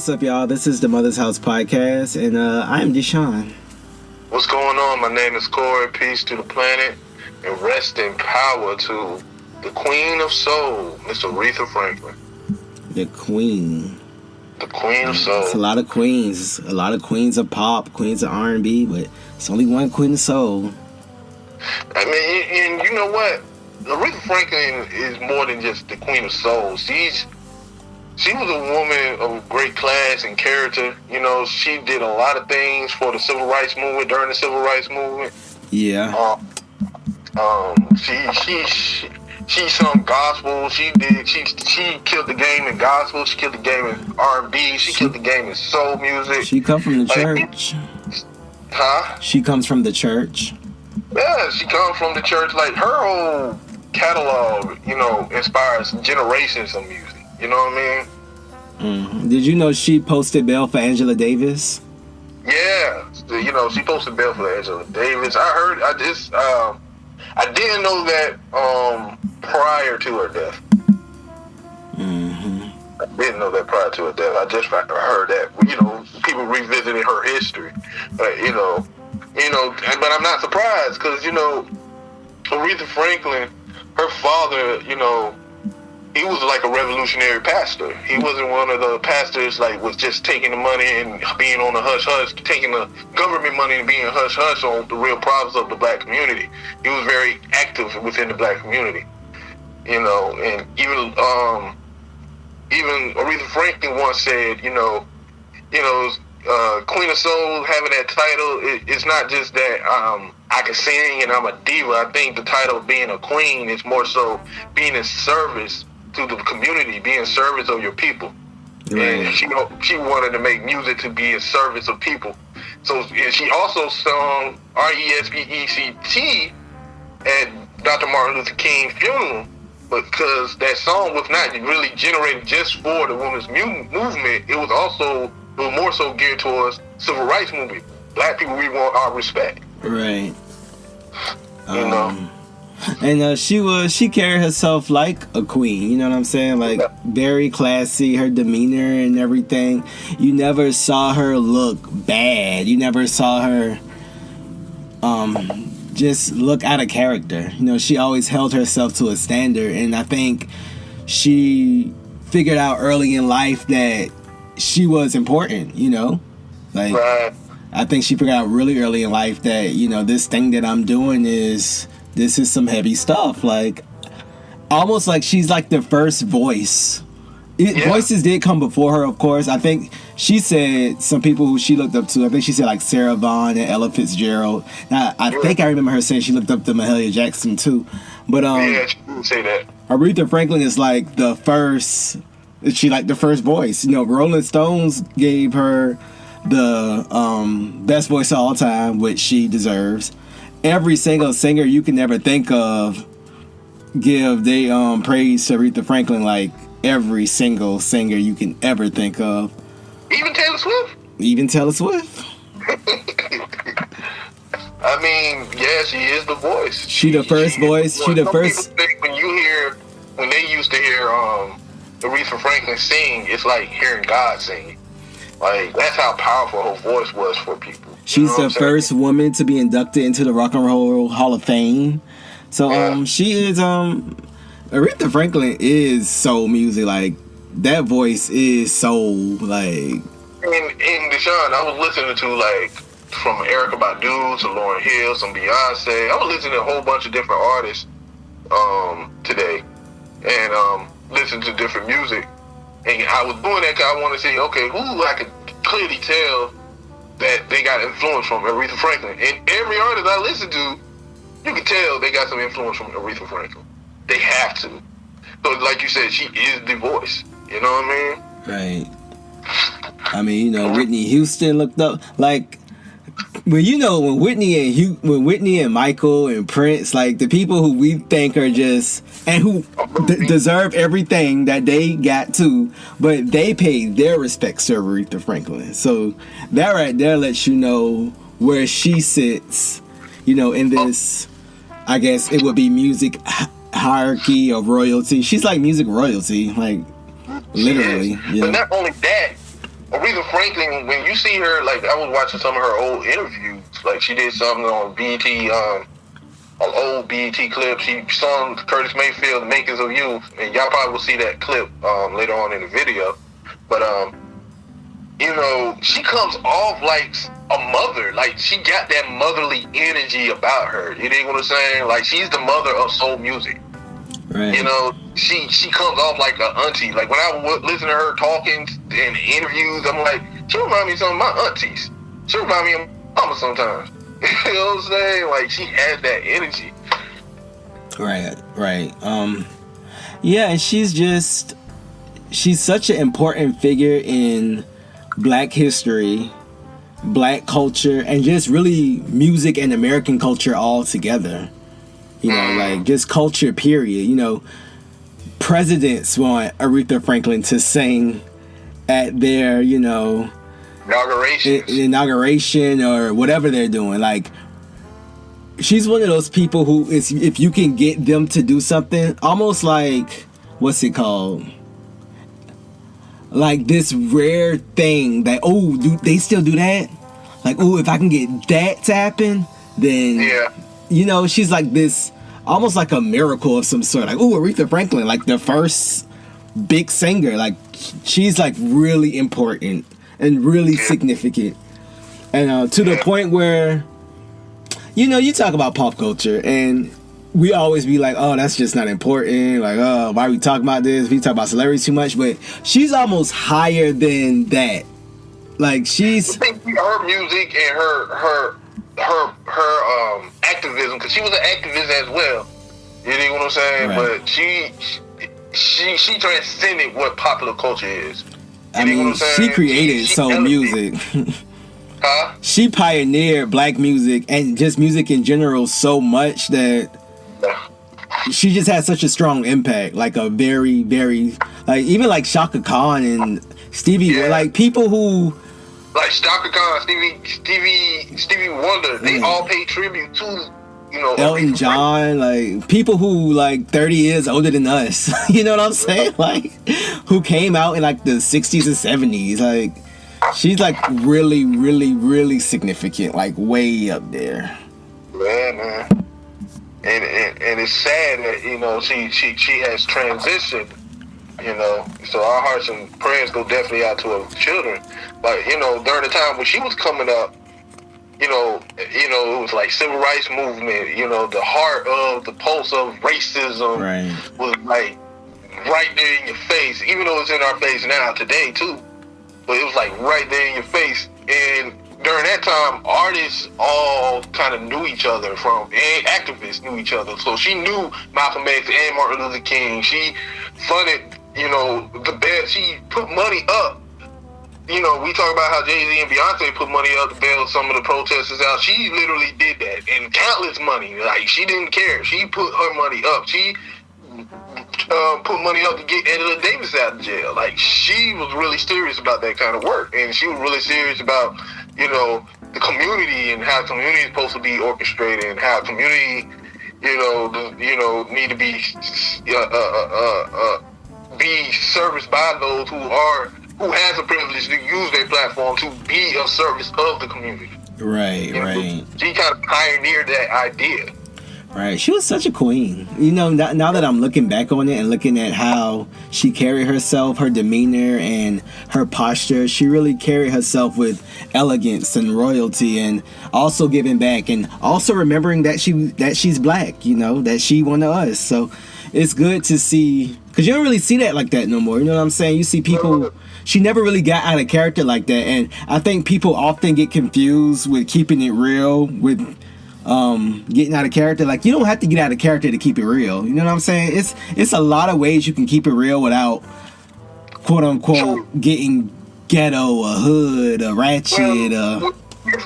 What's up, y'all? This is the Mother's House Podcast, and I'm Deshaun. What's going on? My name is Corey. Peace to the planet, and rest in power to the Queen of Soul, Miss Aretha Franklin. The Queen. The Queen of Soul. It's a lot of queens. A lot of queens of pop, queens of R&B, but it's only one Queen of Soul. I mean, and you know what? Aretha Franklin is more than just the Queen of Soul. She was a woman of great class and character. You know, she did a lot of things for the civil rights movement, during the civil rights movement. Yeah. She sung gospel. She killed the game in gospel. She killed the game in R&B. She killed the game in soul music. She come from the church. Huh? She comes from the church. Yeah, she comes from the church. Like, her whole catalog, you know, inspires generations of music. You know what I mean? Mm-hmm. Did you know she posted bail for Angela Davis? Yeah, you know, she posted bail for Angela Davis. I didn't know that prior to her death. Mm-hmm. I didn't know that prior to her death. I just heard that, you know, people revisiting her history. But I'm not surprised because, you know, Aretha Franklin, her father, you know, he was like a revolutionary pastor. He wasn't one of the pastors like was just taking the money and being on the hush-hush, taking the government money and being hush-hush on the real problems of the black community. He was very active within the black community, you know. And even Aretha Franklin once said, Queen of Soul, having that title, it's not just that I can sing and I'm a diva. I think the title of being a queen is more so being in service to the community, be in service of your people. Right. And she wanted to make music to be in service of people. So and she also sung RESPECT at Dr. Martin Luther King's funeral, because that song was not really generated just for the women's movement. It was more so geared towards civil rights movement. Black people, we want our respect. Right. You know. And she carried herself like a queen, you know what I'm saying? Like, very classy, her demeanor and everything. You never saw her look bad. You never saw her just look out of character. You know, she always held herself to a standard, and I think she figured out early in life that she was important, you know? Like, right. I think she figured out really early in life that, you know, this thing that I'm doing this is some heavy stuff. Like, almost like she's like the first voice. Voices did come before her, of course. I think she said some people who she looked up to. I think she said like Sarah Vaughan and Ella Fitzgerald. Now, I think I remember her saying she looked up to Mahalia Jackson too. But she didn't say that. Aretha Franklin is like the first. She like the first voice. You know, Rolling Stones gave her the best voice of all time, which she deserves. Every single singer you can ever think of give they praise to Aretha Franklin, like every single singer you can ever think of. Even Taylor Swift? Even Taylor Swift. I mean, yeah, she is the voice. She the first voice. She the first. When they used to hear Aretha Franklin sing, it's like hearing God sing. Like, that's how powerful her voice was for people. She's the first woman to be inducted into the Rock and Roll Hall of Fame. So she is Aretha Franklin is soul music. Like, that voice is soul. Like, in Deshaun, I was listening to like from Erykah Badu to Lauryn Hill, some Beyonce. I was listening to a whole bunch of different artists today, and listening to different music. And I was doing that because I want to see, okay, who I could clearly tell that they got influence from Aretha Franklin. And every artist I listen to, you can tell they got some influence from Aretha Franklin. They have to. So like you said, she is the voice. You know what I mean? Right. I mean, you know, Whitney Houston looked up, like, when Whitney and Michael and Prince, like the people who we think are just, and who deserve everything that they got too, but they paid their respects to Aretha Franklin. So that right there lets you know where she sits, you know, in this, I guess it would be music hierarchy of royalty. She's like music royalty, like literally. Yeah. But not only that, Aretha Franklin, when you see her, like, I was watching some of her old interviews. Like, she did something on BET, an old BET clip. She sung Curtis Mayfield, "The Makers of You," and y'all probably will see that clip later on in the video. But you know, she comes off like a mother. Like, she got that motherly energy about her. You dig what I'm saying? Like, she's the mother of soul music. Right. You know, she comes off like an auntie. Like, when I listen to her talking in interviews, I'm like, she reminds me of some of my aunties. She reminds me of my mama sometimes. You know what I'm saying? Like, she has that energy. Right. Yeah, and she's such an important figure in Black history, Black culture, and just really music and American culture all together. You know, like, just culture, period. You know, presidents want Aretha Franklin to sing at their, you know, inauguration or whatever they're doing. Like, she's one of those people who is, if you can get them to do something, almost like, what's it called? Like this rare thing that, oh, do they still do that? Like, oh, if I can get that to happen, then, yeah. You know, she's like this, almost like a miracle of some sort. Like, oh, Aretha Franklin, like the first big singer. Like, she's like really important and really significant. And to the point where, you know, you talk about pop culture and we always be like, oh, that's just not important. Like, oh, why are we talking about this? We talk about celebrities too much. But she's almost higher than that. Like, she's... I think her music and her activism, because she was an activist as well. You know what I'm saying? Right. But she transcended what popular culture is. I mean, she created soul music. Huh? She pioneered Black music and just music in general so much that she just had such a strong impact. Like, a very, very, like, even like Shaka Khan and Stevie, like people who, like Shaka Khan, Stevie Wonder, they all pay tribute to, you know, Elton John, like people who like 30 years older than us. You know what I'm saying? Like, who came out in like the 60s and 70s. Like, she's like really, really, really significant. Like, way up there. Yeah, man. And it's sad that, you know, she has transitioned. You know, so our hearts and prayers go definitely out to her children. But, you know, during the time when she was coming up, you know, it was like civil rights movement. You know, the heart of the pulse of racism was like right there in your face. Even though it's in our face now today too, but it was like right there in your face. And during that time, artists all kind of knew each other and activists knew each other. So she knew Malcolm X and Martin Luther King. She funded, you know, she put money up. You know, we talk about how Jay-Z and Beyonce put money up to bail some of the protesters out. She literally did that, and countless money. Like, she didn't care. She put her money up. She put money up to get Angela Davis out of jail. Like, she was really serious about that kind of work, and she was really serious about, you know, the community and how community is supposed to be orchestrated, and how community, need to be serviced by those who has the privilege to use their platform to be of service of the community. Right. She kind of pioneered that idea. Right. She was such a queen. You know, now that I'm looking back on it and looking at how she carried herself, her demeanor and her posture, she really carried herself with elegance and royalty, and also giving back, and also remembering that she's Black, you know, that she one of us. So it's good to see, because you don't really see that like that no more. You know what I'm saying? You see people, she never really got out of character like that. And I think people often get confused with keeping it real with getting out of character. Like, you don't have to get out of character to keep it real. You know what I'm saying? It's a lot of ways you can keep it real without, quote unquote, getting ghetto, a hood, a ratchet.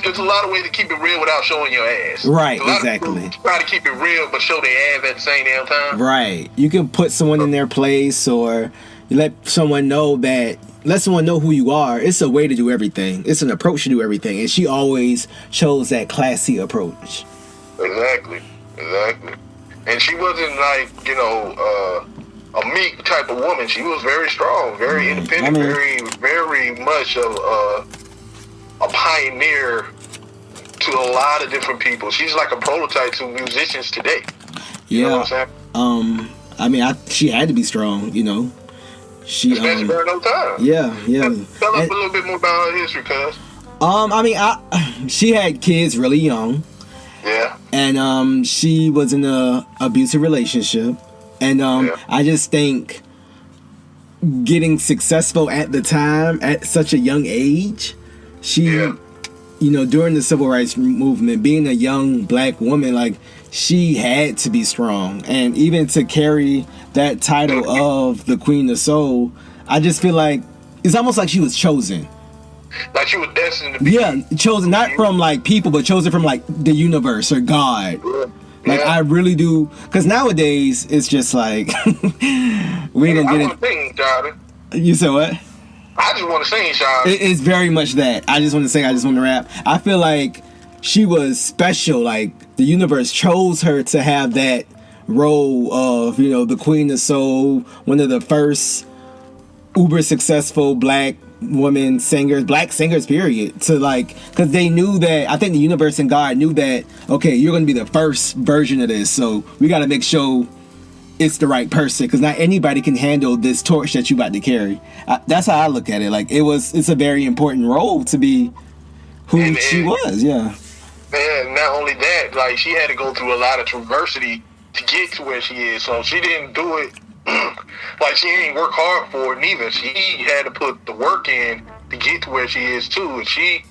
There's a lot of ways to keep it real without showing your ass. Right, exactly. Try to keep it real but show their ass at the same damn time. Right. You can put someone in their place, or you let someone know who you are. It's a way to do everything. It's an approach to do everything. And she always chose that classy approach. Exactly. And she wasn't like, a meek type of woman. She was very strong, very independent, very much a pioneer to a lot of different people. She's like a prototype to musicians today. You know what I'm saying? I mean, she had to be strong, you know. Especially during those times. Yeah. Tell us a little bit more about her history, cuz. I mean, she had kids really young. Yeah. And she was in a abusive relationship. And I just think getting successful at the time, at such a young age, you know, during the civil rights movement, being a young black woman, like, she had to be strong. And even to carry that title of the Queen of Soul, I just feel like it's almost like she was chosen. Like she was destined to be. Yeah, chosen not from like people, but chosen from like the universe or God. Like, I really do, because nowadays it's just like we ain't gonna get it. Sing, Charlie. You said what? I just want to sing, Charlie. It's very much that. I just want to sing. I just want to rap. I feel like she was special. Like, the universe chose her to have that role of, you know, the Queen of Soul, one of the first uber successful black women singers, black singers, period, to like, because they knew that, I think the universe and God knew that, okay, you're going to be the first version of this, so we got to make sure it's the right person, because not anybody can handle this torch that you about to carry. That's how I look at it. Like, it's a very important role to be who she was. Yeah. And not only that, like, she had to go through a lot of adversity to get to where she is, so she didn't do it like, she didn't work hard for it neither. She had to put the work in to get to where she is too, and she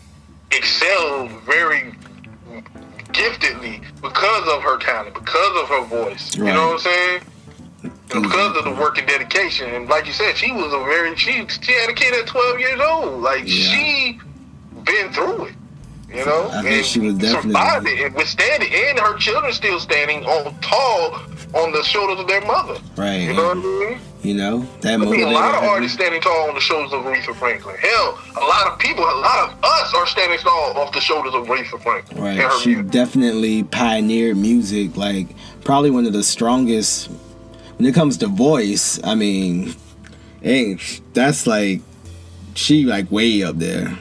excelled very giftedly because of her talent, because of her voice. Right. You know what I'm saying? And because of the work and dedication. And like you said, she was she had a kid at 12 years old. Like, she been through it. You know, I think she was definitely survived it and withstand it, and her children still standing on tall on the shoulders of their mother. Right. You know what I mean? You know, that I mean, a lot of artists standing tall on the shoulders of Aretha Franklin. Hell, a lot of us are standing tall off the shoulders of Aretha Franklin. Right. She definitely pioneered music. Like, probably one of the strongest when it comes to voice. I mean, that's like, she like way up there.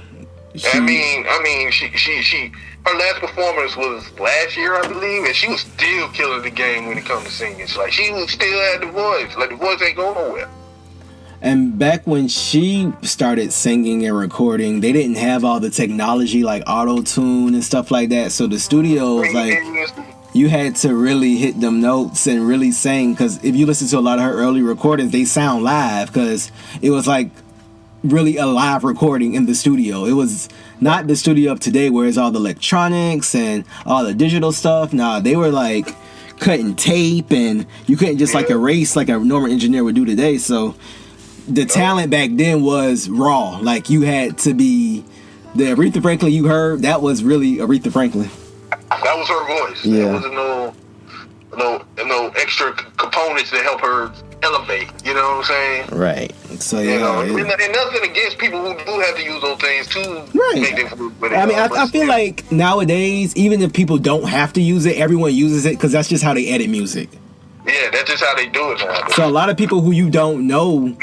I mean, she her last performance was last year, I believe, and she was still killing the game when it comes to singing. It's like, she was still had the voice. Like, the voice ain't going nowhere. And back when she started singing and recording, they didn't have all the technology like auto-tune and stuff like that. So the studios, like, you had to really hit them notes and really sing. Because if you listen to a lot of her early recordings, they sound live, because it was like really a live recording in the studio. It was not the studio of today where it's all the electronics and all the digital stuff. Nah, they were like cutting tape, and you couldn't just like erase like a normal engineer would do today. So the talent back then was raw. Like, you had to be the Aretha Franklin you heard. That was really Aretha Franklin. That was her voice. Yeah. There wasn't no extra components to help her elevate. You know what I'm saying? Right. So you know, and nothing against people who do have to use those things to make them. I mean, I feel like nowadays, even if people don't have to use it, everyone uses it, because that's just how they edit music. Yeah, that's just how they do it now. So a lot of people who you don't know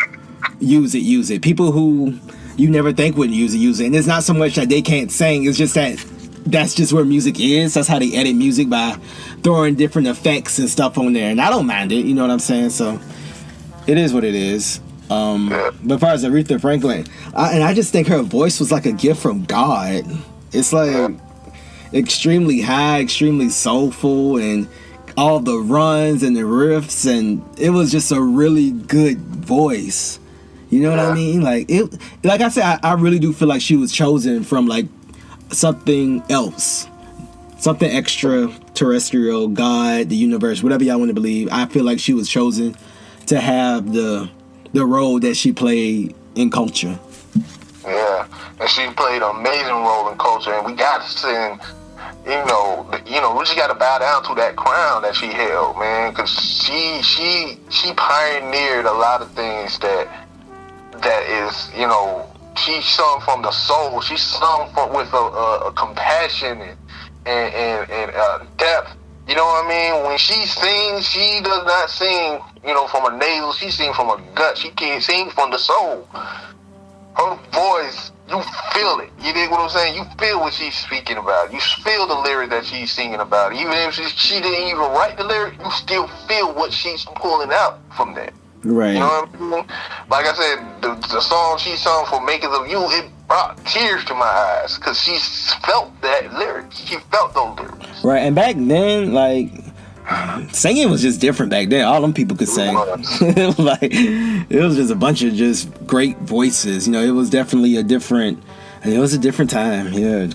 use it. People who you never think wouldn't use it. And it's not so much that they can't sing. It's just that that's just where music is. That's how they edit music, by throwing different effects and stuff on there. And I don't mind it. You know what I'm saying? So it is what it is. But as far as Aretha Franklin, I just think her voice was like a gift from God. It's like extremely high, extremely soulful, and all the runs and the riffs, and it was just a really good voice. You know what I mean? Like I said, I really do feel like she was chosen from like something else, something extraterrestrial, God, the universe, whatever y'all want to believe. I feel like she was chosen to have the role that she played in culture. Yeah, and she played an amazing role in culture, and we got to send, we just got to bow down to that crown that she held, man, because she pioneered a lot of things that is, she sung from the soul. She sung with a compassion and depth, You know what I mean? When she sings, she does not sing, from a nasal. She sings from a gut. She can't sing from the soul. Her voice, you feel it. You dig what I'm saying? You feel what she's speaking about. You feel the lyric that she's singing about. Even if she didn't even write the lyric, you still feel what she's pulling out from that. Right. You know what I mean? Like I said, the song she sung for Makers of You, it brought tears to my eyes because she felt that lyric. She felt those lyrics. Right, and back then, like, singing was just different back then. All them people could sing. It was just a bunch of just great voices. It was definitely a different time. Yeah,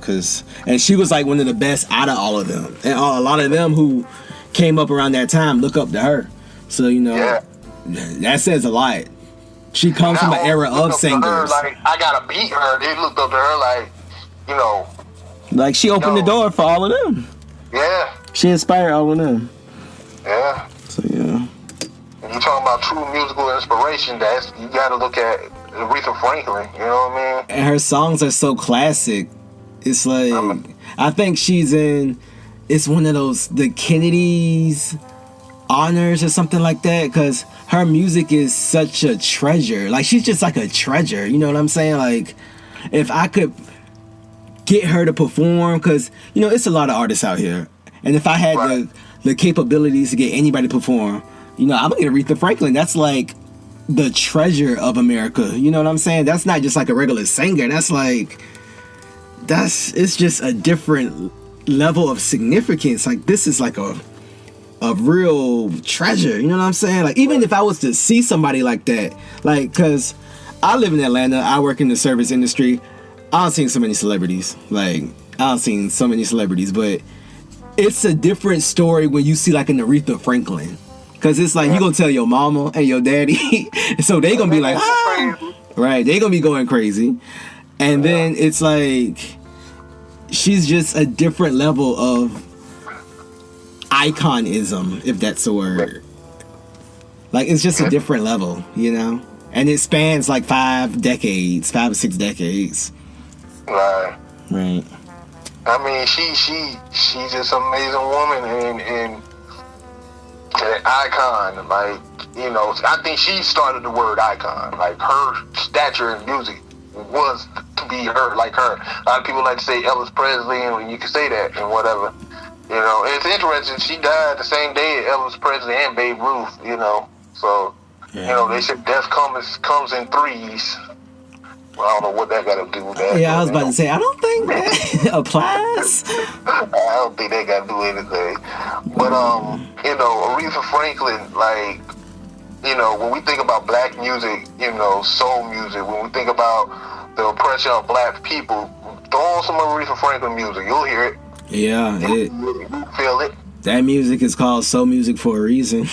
and she was like one of the best out of all of them. And a lot of them who came up around that time look up to her. So, that says a lot. She comes from an era of singers. Her, like, I gotta beat her. They looked up to her like, like she opened the door for all of them. Yeah. She inspired all of them. Yeah. So yeah. When you talking about true musical inspiration, you gotta look at Aretha Franklin. You know what I mean? And her songs are so classic. It's like I think she's in. It's one of those the Kennedys honors or something like that, because her music is such a treasure. Like, she's just like a treasure, you know what I'm saying? Like, if I could get her to perform, because it's a lot of artists out here, and if I had the capabilities to get anybody to perform, I'm gonna get Aretha Franklin. That's like the treasure of America, you know what I'm saying? That's not just like a regular singer. It's just a different level of significance. Like, this is like a real treasure, you know what I'm saying? Like, even if I was to see somebody like that, like, because I live in Atlanta, I work in the service industry, I've seen so many celebrities, but it's a different story when you see like an Aretha Franklin, because it's like, you gonna tell your mama and your daddy, so they gonna be like, right, they gonna be going crazy, and then it's like, she's just a different level of iconism, if that's a word. Like, it's just a different level, and it spans like 5 or 6 decades. Right. I mean, she's just an amazing woman and an icon. Like, I think she started the word icon. Like, her stature in music was to be her, like her. A lot of people like to say Elvis Presley, and you can say that and whatever. And it's interesting, she died the same day as Elvis Presley and Babe Ruth, So, they said death comes in threes. Well, I don't know what that got to do with that. Yeah, I was about to say, I don't think that applies. I don't think that got to do anything. But, Aretha Franklin, like, when we think about black music, soul music, when we think about the oppression of black people, throw on some Aretha Franklin music, you'll hear it. Yeah, you feel it. That music is called soul music for a reason.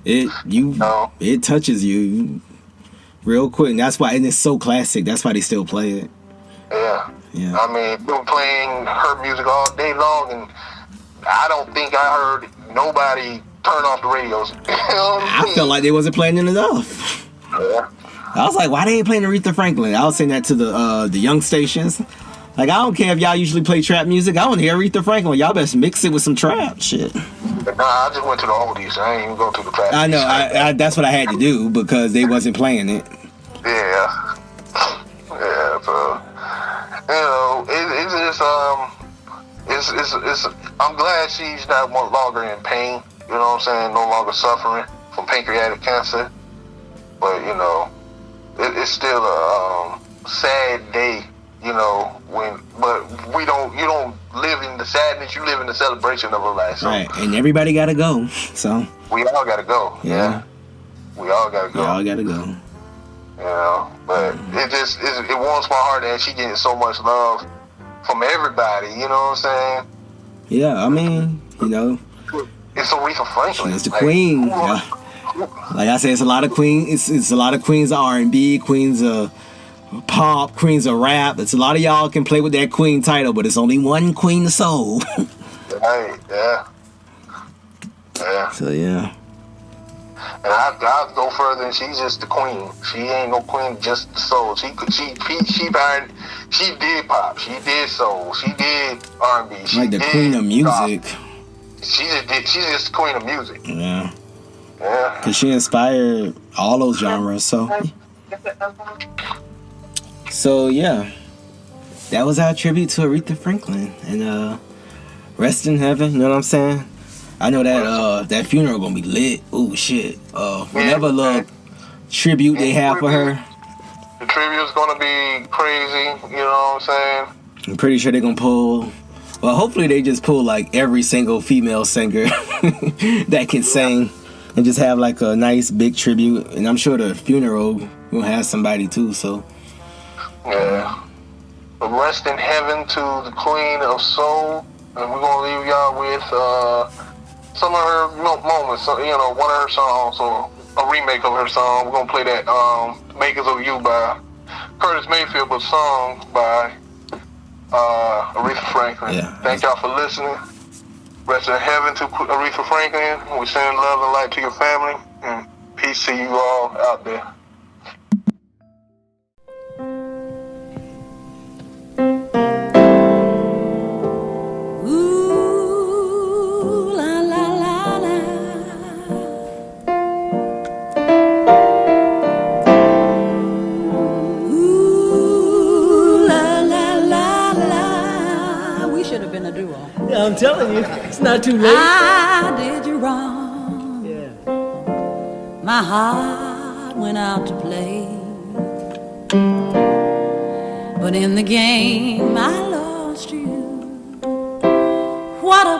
It touches you real quick, and that's why, and it's so classic. That's why they still play it. Yeah. I mean, we've been playing her music all day long, and I don't think I heard nobody turn off the radios. I felt like they wasn't playing it enough. Yeah. I was like, why they ain't playing Aretha Franklin? I was saying that to the young stations. Like, I don't care if y'all usually play trap music. I want to hear Aretha Franklin. Y'all best mix it with some trap shit. Nah, I just went to the oldies. I ain't even go to the trap. I know. I that's what I had to do because they wasn't playing it. Yeah. Yeah. So, it's I'm glad she's not no longer in pain. You know what I'm saying? No longer suffering from pancreatic cancer. But it's still a sad day. But you don't live in the sadness, you live in the celebration of her life. So right, and everybody gotta go. So we all gotta go. Yeah. We all gotta go. We all gotta go. But it warms my heart that she getting so much love from everybody, you know what I'm saying? Yeah, I mean, it's Aretha Franklin. She's the queen. Yeah. Like I said, it's a lot of queens. It's a lot of queens of R&B, queens of pop, queens of rap. It's a lot of y'all can play with that queen title, but it's only one queen of soul. Right, yeah. So yeah. And I'll go further, and she's just the queen. She ain't no queen, just the soul. She did pop, she did soul, she did R&B. Like the queen of music. She's just the queen of music. Yeah. Yeah. Because she inspired all those genres. So yeah. That was our tribute to Aretha Franklin. And rest in heaven, you know what I'm saying? I know that that funeral gonna be lit. Ooh, shit. Whatever little tribute they have for her. The tribute's gonna be crazy, you know what I'm saying? I'm pretty sure they're gonna pull. Well, hopefully they just pull like every single female singer that can sing, and just have like a nice big tribute. And I'm sure the funeral will have somebody too. So yeah. But rest in heaven to the Queen of Soul, and we're gonna leave y'all with some of her moments. So, you know, one of her songs or a remake of her song. We're gonna play that "Makers of You" by Curtis Mayfield, but sung by Aretha Franklin. Yeah. Thank y'all for listening. Rest in heaven to Aretha Franklin. We send love and light to your family, and peace to you all out there. Ooh, la la la la. Ooh, la la la la. We should have been a duo. Yeah, I'm telling you, it's not too late. I did you wrong. Yeah. My heart went out to play, but in the game I lost you. What a